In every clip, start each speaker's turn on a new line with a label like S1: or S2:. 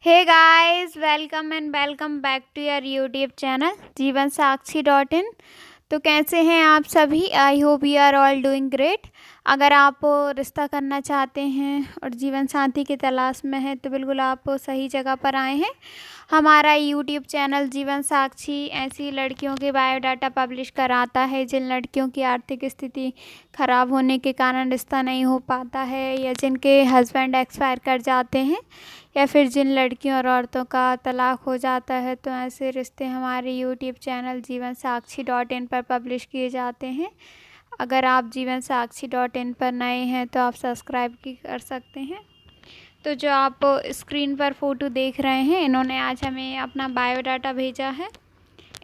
S1: Hey guys, welcome and welcome back to your YouTube channel Jeevan Sakshi .in। तो कैसे हैं आप सभी? I hope you are all doing great. अगर आप रिश्ता करना चाहते हैं और जीवन साथी की तलाश में हैं तो बिल्कुल आप सही जगह पर आए हैं। हमारा यूट्यूब चैनल जीवन साक्षी ऐसी लड़कियों के बायोडाटा पब्लिश कराता है जिन लड़कियों की आर्थिक स्थिति ख़राब होने के कारण रिश्ता नहीं हो पाता है, या जिनके हस्बैंड एक्सपायर कर जाते हैं, या फिर जिन लड़कियों और औरतों का तलाक हो जाता है। तो ऐसे रिश्ते हमारे YouTube channel Jeevan Sakshi .in पर पब्लिश किए जाते हैं। अगर आप जीवन साक्षी .in पर नए हैं तो आप सब्सक्राइब भी कर सकते हैं। तो जो आप स्क्रीन पर फ़ोटो देख रहे हैं, इन्होंने आज हमें अपना बायोडाटा भेजा है।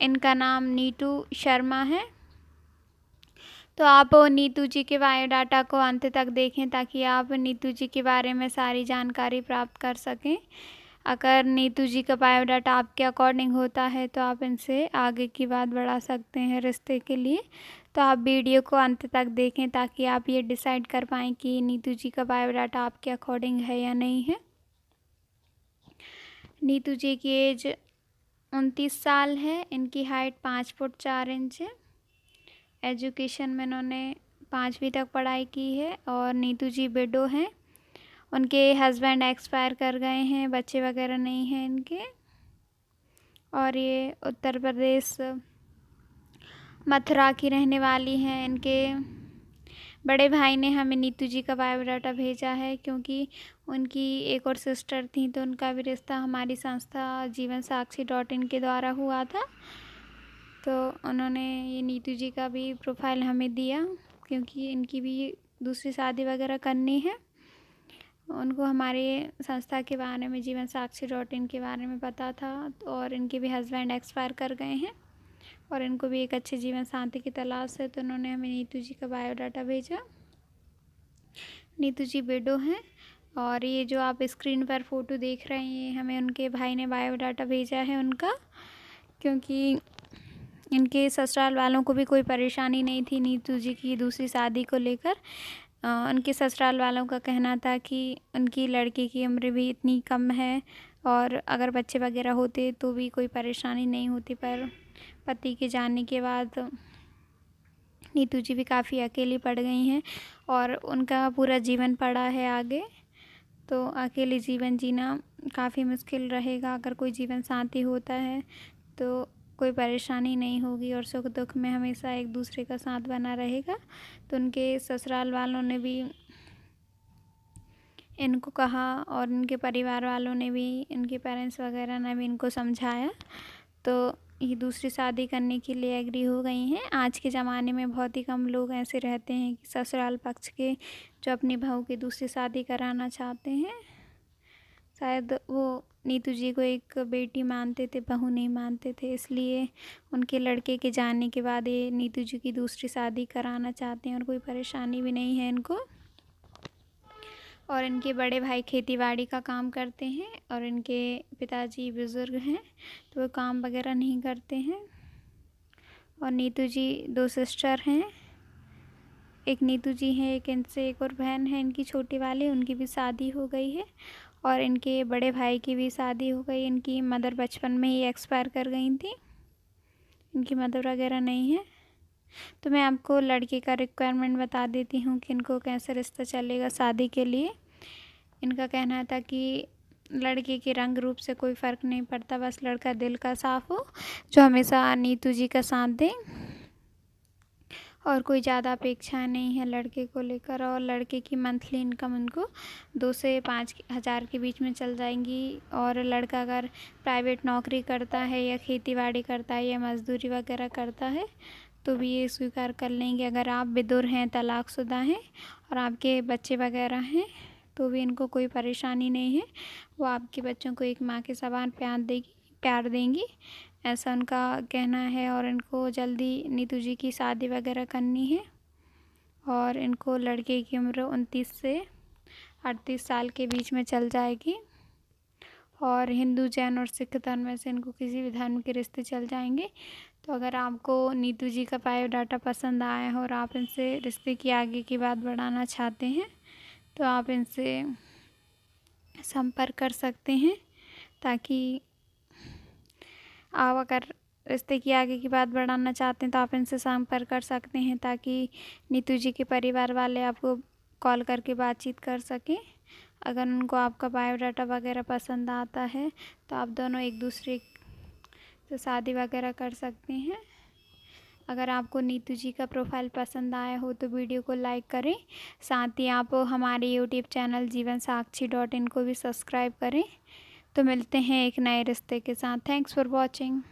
S1: इनका नाम नीतू शर्मा है। तो आप नीतू जी के बायोडाटा को अंत तक देखें ताकि आप नीतू जी के बारे में सारी जानकारी प्राप्त कर सकें। अगर नीतू जी का बायोडाटा आपके अकॉर्डिंग होता है तो आप इनसे आगे की बात बढ़ा सकते हैं रिश्ते के लिए। तो आप वीडियो को अंत तक देखें ताकि आप ये डिसाइड कर पाएँ कि नीतू जी का बायोडाटा आपके अकॉर्डिंग है या नहीं है। नीतू जी की एज 29 साल है। इनकी हाइट 5 फुट 4 इंच है। एजुकेशन में इन्होंने 5वीं तक पढ़ाई की है और नीतू जी विडो हैं। उनके हस्बैंड एक्सपायर कर गए हैं, बच्चे वगैरह नहीं हैं इनके। और ये उत्तर प्रदेश मथुरा की रहने वाली हैं। इनके बड़े भाई ने हमें नीतू जी का बायोडाटा भेजा है क्योंकि उनकी एक और सिस्टर थी, तो उनका भी रिश्ता हमारी संस्था जीवन साक्षी .in के द्वारा हुआ था। तो उन्होंने ये नीतू जी का भी प्रोफाइल हमें दिया क्योंकि इनकी भी दूसरी शादी वगैरह करनी है। उनको हमारे संस्था के बारे में जीवन साक्षी .in के बारे में पता था, और इनके भी हस्बैंड एक्सपायर कर गए हैं और इनको भी एक अच्छे जीवन साथी की तलाश है। तो उन्होंने हमें नीतू जी का बायोडाटा भेजा। नीतू जी विडो हैं। और ये जो आप स्क्रीन पर फ़ोटो देख रहे हैं, ये हमें उनके भाई ने बायोडाटा भेजा है उनका, क्योंकि इनके ससुराल वालों को भी कोई परेशानी नहीं थी नीतू जी की दूसरी शादी को लेकर। उनके ससुराल वालों का कहना था कि उनकी लड़की की उम्र भी इतनी कम है और अगर बच्चे वगैरह होते तो भी कोई परेशानी नहीं होती, पर पति के जाने के बाद नीतू जी भी काफ़ी अकेली पड़ गई हैं और उनका पूरा जीवन पड़ा है आगे। तो अकेले जीवन जीना काफ़ी मुश्किल रहेगा। अगर कोई जीवन साथी होता है तो कोई परेशानी नहीं होगी और सुख दुख में हमेशा एक दूसरे का साथ बना रहेगा। तो उनके ससुराल वालों ने भी इनको कहा और इनके परिवार वालों ने भी, इनके पेरेंट्स वगैरह ने भी इनको समझाया, तो ये दूसरी शादी करने के लिए एग्री हो गई हैं। आज के ज़माने में बहुत ही कम लोग ऐसे रहते हैं कि ससुराल पक्ष के जो अपनी बहू की दूसरी शादी कराना चाहते हैं। शायद वो नीतू जी को एक बेटी मानते थे, बहू नहीं मानते थे, इसलिए उनके लड़के के जाने के बाद ये नीतू जी की दूसरी शादी कराना चाहते हैं और कोई परेशानी भी नहीं है इनको। और इनके बड़े भाई खेतीबाड़ी का काम करते हैं और इनके पिताजी बुज़ुर्ग हैं तो वो काम वगैरह नहीं करते हैं। और नीतू जी 2 सिस्टर हैं। एक नीतू जी हैं, एक इनसे एक और बहन है इनकी छोटी वाली, उनकी भी शादी हो गई है। और इनके बड़े भाई की भी शादी हो गई। इनकी मदर बचपन में ही एक्सपायर कर गई थी, इनकी मदर वगैरह नहीं है। तो मैं आपको लड़के का रिक्वायरमेंट बता देती हूँ कि इनको कैसे रिश्ता चलेगा शादी के लिए। इनका कहना था कि लड़के के रंग रूप से कोई फ़र्क नहीं पड़ता, बस लड़का दिल का साफ़ हो, जो हमेशा नीतू जी का साथ दे। और कोई ज़्यादा अपेक्षाएं नहीं है लड़के को लेकर। और लड़के की मंथली इनकम उनको 2 से 5 हज़ार के बीच में चल जाएंगी। और लड़का अगर प्राइवेट नौकरी करता है या खेतीबाड़ी करता है या मज़दूरी वगैरह करता है तो भी ये स्वीकार कर लेंगे। अगर आप विधुर हैं, तलाकशुदा हैं और आपके बच्चे वगैरह हैं तो भी इनको कोई परेशानी नहीं है। वो आपके बच्चों को एक माँ के समान प्यार देंगी, ऐसा उनका कहना है। और इनको जल्दी नीतू जी की शादी वगैरह करनी है। और इनको लड़के की उम्र 29 से 38 साल के बीच में चल जाएगी। और हिंदू, जैन और सिख धर्म में से इनको किसी भी धर्म के रिश्ते चल जाएंगे। तो अगर आपको नीतू जी का बायोडाटा पसंद आया हो और आप इनसे रिश्ते की आगे की बात बढ़ाना चाहते हैं तो आप इनसे संपर्क कर सकते हैं। ताकि आप अगर रिश्ते की आगे की बात बढ़ाना चाहते हैं तो आप इनसे संपर्क कर सकते हैं, ताकि नीतू जी के परिवार वाले आपको कॉल करके बातचीत कर सकें। अगर उनको आपका बायोडाटा वगैरह पसंद आता है तो आप दोनों एक दूसरे से शादी वगैरह कर सकते हैं। अगर आपको नीतू जी का प्रोफाइल पसंद आया हो तो वीडियो को लाइक करें। साथ ही आप हमारे यूट्यूब चैनल जीवनसाक्षी.in को भी सब्सक्राइब करें। तो मिलते हैं एक नए रिश्ते के साथ। Thanks for watching.